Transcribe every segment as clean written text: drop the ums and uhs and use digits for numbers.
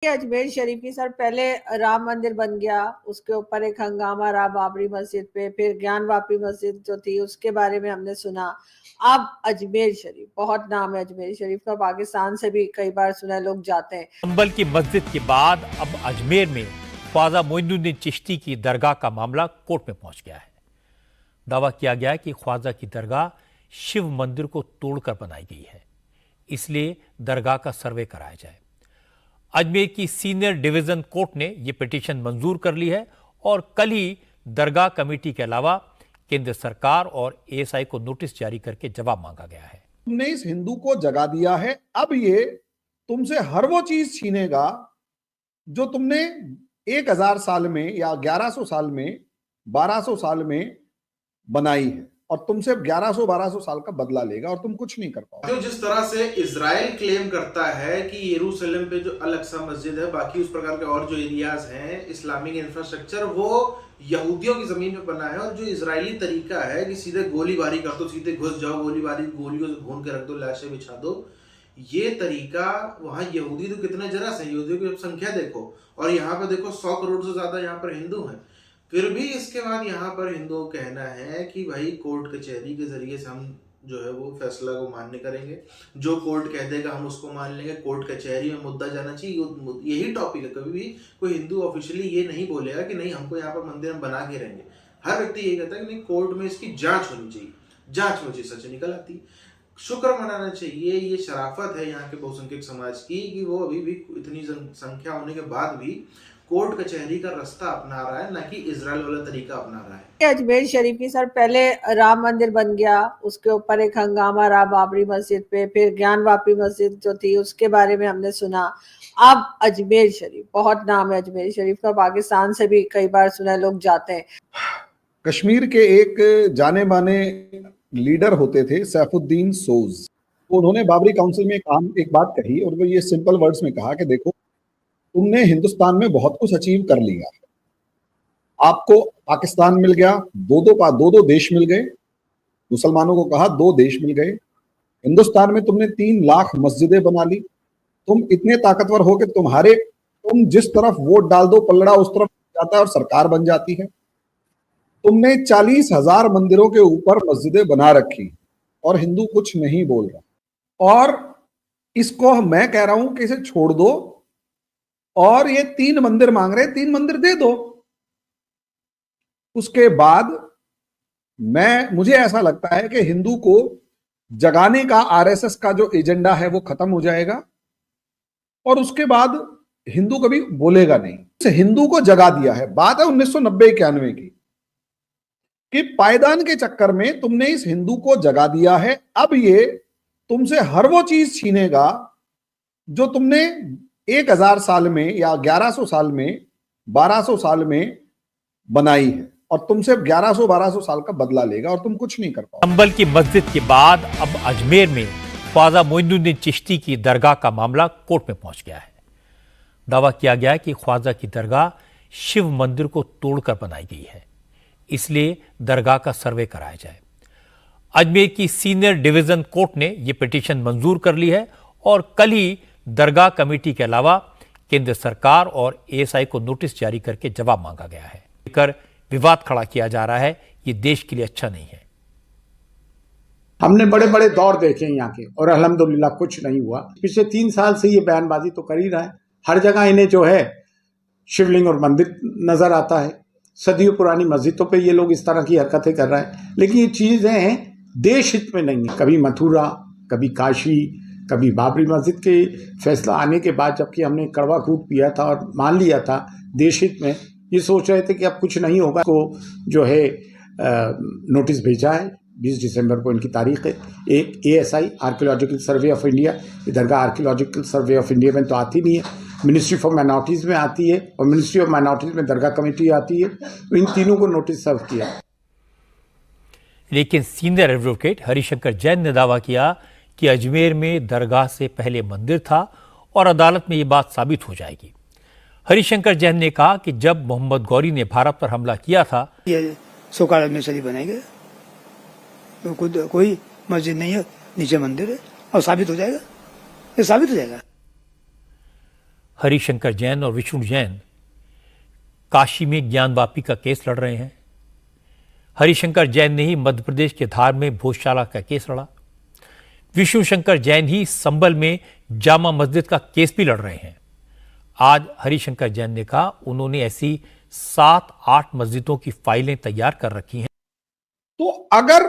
अजमेर शरीफ की सर पहले राम मंदिर बन गया, उसके ऊपर एक हंगामा रहा बाबरी मस्जिद पे, फिर ज्ञान वापी मस्जिद जो थी उसके बारे में हमने सुना। अब अजमेर शरीफ, बहुत नाम है अजमेर शरीफ का, पाकिस्तान से भी कई बार सुना है लोग जाते हैं। अंबल की मस्जिद के बाद अब अजमेर में ख्वाजा मोइनुद्दीन चिश्ती की दरगाह का मामला कोर्ट में पहुंच गया है। दावा किया गया है कि ख्वाजा की दरगाह शिव मंदिर को तोड़कर बनाई गई है, इसलिए दरगाह का सर्वे कराया जाए। अजमेर की सीनियर डिवीजन कोर्ट ने यह पिटीशन मंजूर कर ली है और कल ही दरगाह कमेटी के अलावा केंद्र सरकार और एएसआई को नोटिस जारी करके जवाब मांगा गया है। तुमने इस हिंदू को जगा दिया है, अब ये तुमसे हर वो चीज छीनेगा जो तुमने 1000 साल में या 1100 साल में 1200 साल में बनाई है, और तुमसे 1100-1200 साल का बदला लेगा और तुम कुछ नहीं कर पाओगे। तो जिस तरह से इजराइल क्लेम करता है कि यरूशलेम पे जो अल अक्सा मस्जिद है, बाकी उस प्रकार के और जो एरियाज हैं इस्लामिक इंफ्रास्ट्रक्चर, वो यहूदियों की जमीन पे बना है, और जो इजरायली तरीका है कि सीधे गोलीबारी कर दो, सीधे घुस जाओ, गोलीबारी, गोलियों से भून के रख दो, लाशें बिछा दो, ये तरीका वहां यहूदी तो कितने जरा से, यहूदियों की संख्या देखो, और यहाँ पे देखो 100 करोड़ से ज्यादा यहाँ पर हिंदू हैं। फिर भी इसके बाद यहाँ पर हिंदुओं का कहना है कि भाई कोर्ट कचहरी के जरिए से हम जो है वो फैसला को मान्य करेंगे, जो कोर्ट कह देगा हम उसको मान लेंगे, कोर्ट कचहरी में मुद्दा जाना चाहिए, यही टॉपिक है। कभी भी कोई हिंदू ऑफिशियली ये नहीं बोलेगा कि नहीं हमको यहाँ पर मंदिर हम बना के रहेंगे। हर व्यक्ति ये कहता है कि नहीं, कोर्ट में इसकी जांच होनी चाहिए, जांच में सच निकल आती। शुक्र मनाना चाहिए, ये शराफत है यहाँ के बहुसंख्यक समाज की कि वो अभी भी इतनी संख्या होने के बाद भी कोर्ट कचहरी का रास्ता अपना रहा है, ना कि इजराइल वाला तरीका अपना रहा है। अजमेर शरीफ की सर पहले राम मंदिर बन गया, उसके ऊपर एक हंगामा रहा बाबरी मस्जिद पे, फिर ज्ञान वापी मस्जिद जो थी उसके बारे में हमने सुना। अब अजमेर शरीफ, बहुत नाम है अजमेर शरीफ का, पाकिस्तान से भी कई बार सुना है लोग जाते हैं। कश्मीर के एक जाने माने लीडर होते थे सैफुद्दीन सोज, उन्होंने बाबरी काउंसिल में एक बात कही, और वो ये सिंपल वर्ड्स में कहा कि देखो तुमने हिंदुस्तान में बहुत कुछ अचीव कर लिया, आपको पाकिस्तान मिल गया, दो देश मिल गए, मुसलमानों को कहा 2 देश मिल गए, हिंदुस्तान में तुमने 3 लाख मस्जिदें बना ली, तुम इतने ताकतवर हो कि तुम जिस तरफ वोट डाल दो पलड़ा उस तरफ जाता है और सरकार बन जाती है। तुमने 40,000 मंदिरों के ऊपर मस्जिदें बना रखी और हिंदू कुछ नहीं बोल रहा, और इसको मैं कह रहा हूं कि इसे छोड़ दो, और ये 3 मंदिर मांग रहे, 3 मंदिर दे दो। उसके बाद मुझे ऐसा लगता है कि हिंदू को जगाने का आरएसएस का जो एजेंडा है वो खत्म हो जाएगा, और उसके बाद हिंदू कभी बोलेगा नहीं। हिंदू को जगा दिया है, बात है 1990-91 की, कि पायदान के चक्कर में तुमने इस हिंदू को जगा दिया है, अब ये तुमसे हर वो चीज छीनेगा जो तुमने 1000 साल में या 1100 साल में 1200 साल में बनाई है, और तुमसे 1100-1200 साल का बदला लेगा और तुम कुछ नहीं कर पाओगे। अंबल की मस्जिद के बाद अब अजमेर में ख्वाजा मोइनुद्दीन चिश्ती की दरगाह का मामला कोर्ट में पहुंच गया है। दावा किया गया है कि ख्वाजा की दरगाह शिव मंदिर को तोड़कर बनाई गई है, इसलिए दरगाह का सर्वे कराया जाए। अजमेर की सीनियर डिवीजन कोर्ट ने यह पिटीशन मंजूर कर ली है और कल ही दरगाह कमेटी के अलावा केंद्र सरकार और एएसआई को नोटिस जारी करके जवाब मांगा गया है। लेकर विवाद खड़ा किया जा रहा है, ये देश के लिए अच्छा नहीं है। हमने बड़े बड़े दौर देखे यहाँ के, और अल्हम्दुलिल्लाह कुछ नहीं हुआ। पिछले 3 साल से ये बयानबाजी तो कर ही रहा है, हर जगह इन्हें जो है शिवलिंग और मंदिर नजर आता है, सदियों पुरानी मस्जिदों पे ये लोग इस तरह की हरकतें कर रहे हैं, लेकिन ये चीजें देश हित में नहीं है। कभी मथुरा, कभी काशी, कभी बाबरी मस्जिद के फैसला आने के बाद जबकि हमने कड़वा खूब पिया था और मान लिया था देश हित में, ये सोच रहे थे कि अब कुछ नहीं होगा, को जो है नोटिस भेजा है। 20 दिसंबर को इनकी तारीख है। एक ASI archaeological survey of India, Dargah archaeological survey of India में तो आती नहीं है, मिनिस्ट्री फॉर माइनॉरिटीज़ में आती है, और मिनिस्ट्री ऑफ माइनॉरिटीज़ में दरगाह कमेटी आती है। तो इन तीनों को नोटिस सर्व किया। लेकिन सीनियर एडवोकेट हरिशंकर जैन ने दावा किया कि अजमेर में दरगाह से पहले मंदिर था और अदालत में ये बात साबित हो जाएगी। हरिशंकर जैन ने कहा कि जब मोहम्मद गौरी ने भारत पर हमला किया था, ये सोकाल में शरीफ बनाएंगे, तो कोई मस्जिद नहीं है, नीचे मंदिर है, और साबित हो जाएगा, ये साबित हो जाएगा। हरिशंकर जैन और विष्णु जैन काशी में ज्ञानवापी का केस लड़ रहे हैं। हरिशंकर जैन ने ही मध्य प्रदेश के धार में भोजशाला का केस लड़ा। विष्णु शंकर जैन ही संभल में जामा मस्जिद का केस भी लड़ रहे हैं। आज हरिशंकर जैन ने कहा उन्होंने ऐसी 7-8 मस्जिदों की फाइलें तैयार कर रखी हैं। तो अगर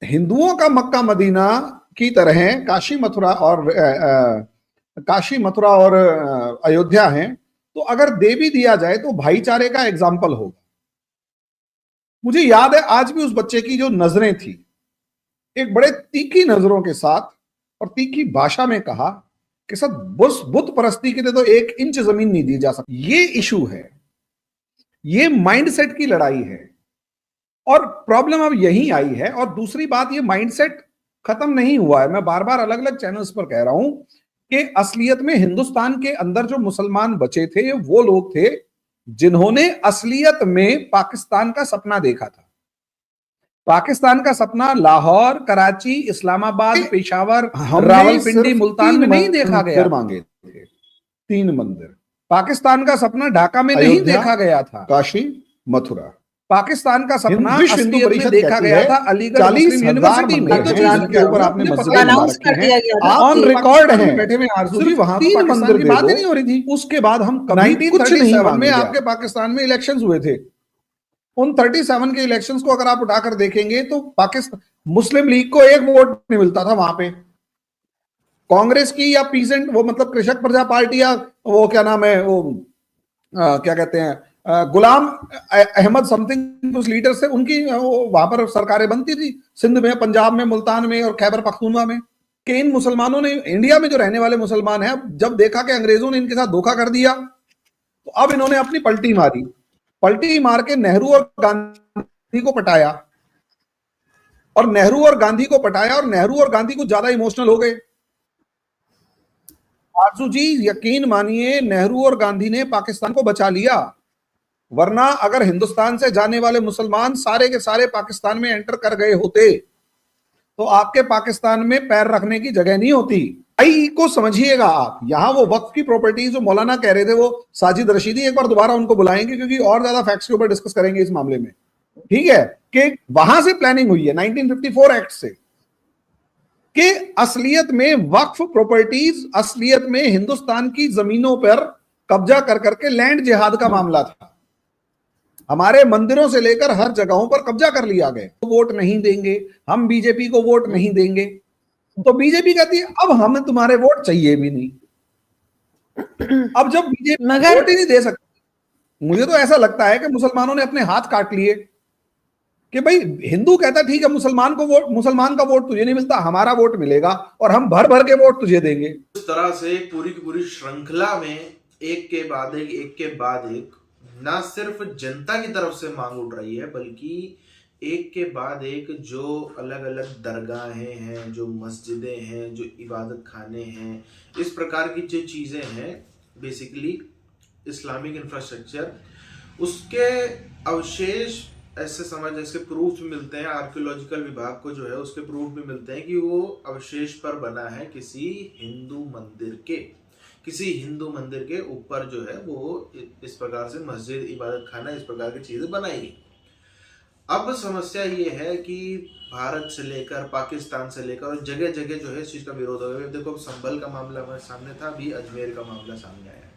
हिंदुओं का मक्का मदीना की तरह काशी मथुरा और अयोध्या हैं, तो अगर दे भी दिया जाए तो भाईचारे का एग्जाम्पल होगा। मुझे याद है आज भी उस बच्चे की जो नजरें थी, एक बड़े तीखी नजरों के साथ और तीखी भाषा में कहा कि सब बुत परस्ती के लिए तो 1 इंच जमीन नहीं दी जा सकती। ये इशू है, ये माइंडसेट की लड़ाई है और प्रॉब्लम अब यही आई है। और दूसरी बात, ये माइंडसेट खत्म नहीं हुआ है। मैं बार बार अलग अलग चैनल्स पर कह रहा हूं कि असलियत में हिंदुस्तान के अंदर जो मुसलमान बचे थे वो लोग थे जिन्होंने असलियत में पाकिस्तान का सपना देखा था। पाकिस्तान का सपना लाहौर, कराची, इस्लामाबाद, पेशावर, रावलपिंडी, मुल्तान में नहीं देखा गया। मांगे थे 3 मंदिर। पाकिस्तान का सपना ढाका में नहीं देखा गया था, काशी, मथुरा। पाकिस्तान का सपना असलियत में देखा गया था अलीगढ़ मुस्लिम यूनिवर्सिटी में, जिनके ऊपर आपने अनाउंस कर दिया गया था, ऑन रिकॉर्ड है। बैठे में आरजू जी, वहां तो पाकिस्तान की बात ही नहीं हो रही थी। उसके बाद हम कभी कुछ नहीं में आपके पाकिस्तान में इलेक्शंस हुए थे। उन 37 के इलेक्शंस को अगर आप उठाकर देखेंगे तो पाकिस्तान मुस्लिम लीग को 1 वोट नहीं मिलता था वहां पे। कांग्रेस की या पीसेंट, वो मतलब कृषक प्रजा पार्टी, या वो क्या नाम है, वो क्या कहते हैं, गुलाम अहमद समथिंग, उस लीडर से उनकी वहां पर सरकारें बनती थी, सिंध में, पंजाब में, मुल्तान में और खैबर पख्तूनख्वा में। कि इन मुसलमानों ने, इंडिया में जो रहने वाले मुसलमान हैं, जब देखा कि अंग्रेजों ने इनके साथ धोखा कर दिया तो अब इन्होंने अपनी पलटी मारी। पलटी मार के नेहरू और गांधी को पटाया, और नेहरू और गांधी को ज्यादा इमोशनल हो गए। आरजू जी, यकीन मानिए, नेहरू और गांधी ने पाकिस्तान को बचा लिया, वरना अगर हिंदुस्तान से जाने वाले मुसलमान सारे के सारे पाकिस्तान में एंटर कर गए होते तो आपके पाकिस्तान में पैर रखने की जगह नहीं होती। आई को समझिएगा आप। यहां वो वक्फ की प्रॉपर्टीज जो मौलाना कह रहे थे, वो साजिद रशीदी, एक बार दोबारा उनको बुलाएंगे क्योंकि और ज्यादा फैक्ट्स के ऊपर डिस्कस करेंगे इस मामले में। ठीक है, कि वहां से प्लानिंग हुई है 1954 एक्ट से, कि असलियत में वक्फ प्रॉपर्टीज असलियत में हिंदुस्तान की जमीनों पर कब्जा कर करके लैंड जिहाद का मामला था। हमारे मंदिरों से लेकर हर जगहों पर कब्जा कर लिया गया। तो वोट नहीं देंगे, हम बीजेपी को वोट नहीं देंगे, तो बीजेपी कहती है अब हमें तुम्हारे वोट चाहिए भी नहीं। अब जब बीजेपी वोट ही नहीं दे सकती, मुझे तो ऐसा लगता है कि मुसलमानों ने अपने हाथ काट लिए कि भाई हिंदू कहता ठीक है, मुसलमान का वोट तुझे नहीं मिलता, हमारा वोट मिलेगा और हम भर भर के वोट तुझे देंगे। इस तरह से पूरी की पूरी श्रृंखला में एक के बाद एक ना सिर्फ जनता की तरफ से मांग उठ रही है, बल्कि एक के बाद एक जो अलग अलग दरगाहें हैं, जो मस्जिदें हैं, जो इबादत खाने हैं, इस प्रकार की जो चीज़ें हैं, बेसिकली इस्लामिक इंफ्रास्ट्रक्चर, उसके अवशेष ऐसे समझ, इसके प्रूफ भी मिलते हैं। आर्कियोलॉजिकल विभाग को जो है उसके प्रूफ भी मिलते हैं कि वो अवशेष पर बना है किसी हिंदू मंदिर के ऊपर जो है वो इस प्रकार से मस्जिद, इबादत खाना, इस प्रकार की चीजें बनाई गई। अब समस्या ये है कि भारत से लेकर पाकिस्तान से लेकर जगह जगह जो है इस चीज का विरोध हो गया। देखो, संभल का मामला हमारे सामने था, अभी अजमेर का मामला सामने आया है।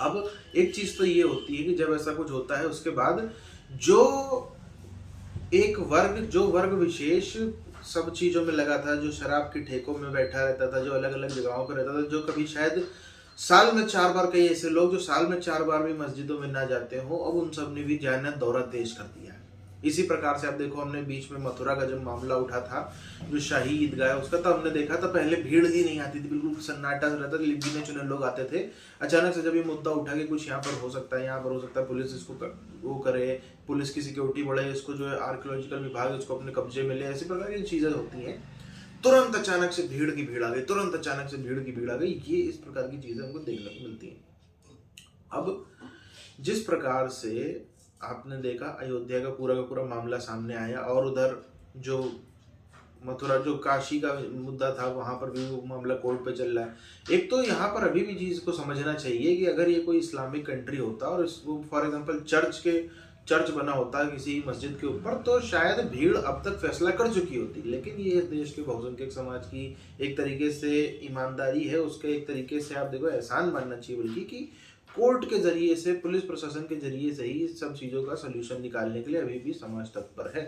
अब एक चीज तो ये होती है कि जब ऐसा कुछ होता है उसके बाद जो वर्ग विशेष सब चीजों में लगा था, जो शराब के ठेकों में बैठा रहता था, जो अलग अलग जगहों पर रहता था, जो कभी शायद साल में 4 बार, कई ऐसे लोग जो साल में 4 बार भी मस्जिदों में ना जाते हो, अब उन सब ने भी जाना दौरा तेज कर दिया है। इसी प्रकार से आप देखो, हमने बीच में मथुरा का जब मामला उठा था, जो शाही ईदगाह है उसका, तो हमने देखा था पहले भीड़ ही नहीं आती थी, बिल्कुल सन्नाटा रहता था, गिने चुने लोग आते थे। अचानक से जब ये मुद्दा उठा कि कुछ यहाँ पर हो सकता है, यहाँ पर हो सकता है, पुलिस इसको वो करे, पुलिस की सिक्योरिटी बढ़े, इसको जो है आर्कियोलॉजिकल विभाग इसको अपने कब्जे में ले, ऐसी प्रकार की चीजें होती हैं। तुरंत अचानक से भीड़ की भीड़ आ गई, ये इस प्रकार की चीजें हमको देखने को मिलती हैं। अब जिस प्रकार से आपने देखा अयोध्या का पूरा मामला सामने आया, और उधर जो मथुरा जो काशी का मुद्दा था वहां पर भी वो मामला कोर्ट पे चल रहा है। एक तो यहाँ पर अभी भी चीज को समझना चाहिए कि अगर ये कोई इस्लामिक कंट्री होता और फॉर एग्जांपल चर्च बना होता किसी मस्जिद के ऊपर, तो शायद भीड़ अब तक फैसला कर चुकी होती। लेकिन ये देश के बहुसंख्यक समाज की एक तरीके से ईमानदारी है, उसके एक तरीके से आप देखो एहसान मानना चाहिए, बल्कि कि कोर्ट के जरिए से, पुलिस प्रशासन के जरिए से ही सब चीजों का सलूशन निकालने के लिए अभी भी समाज तत्पर है।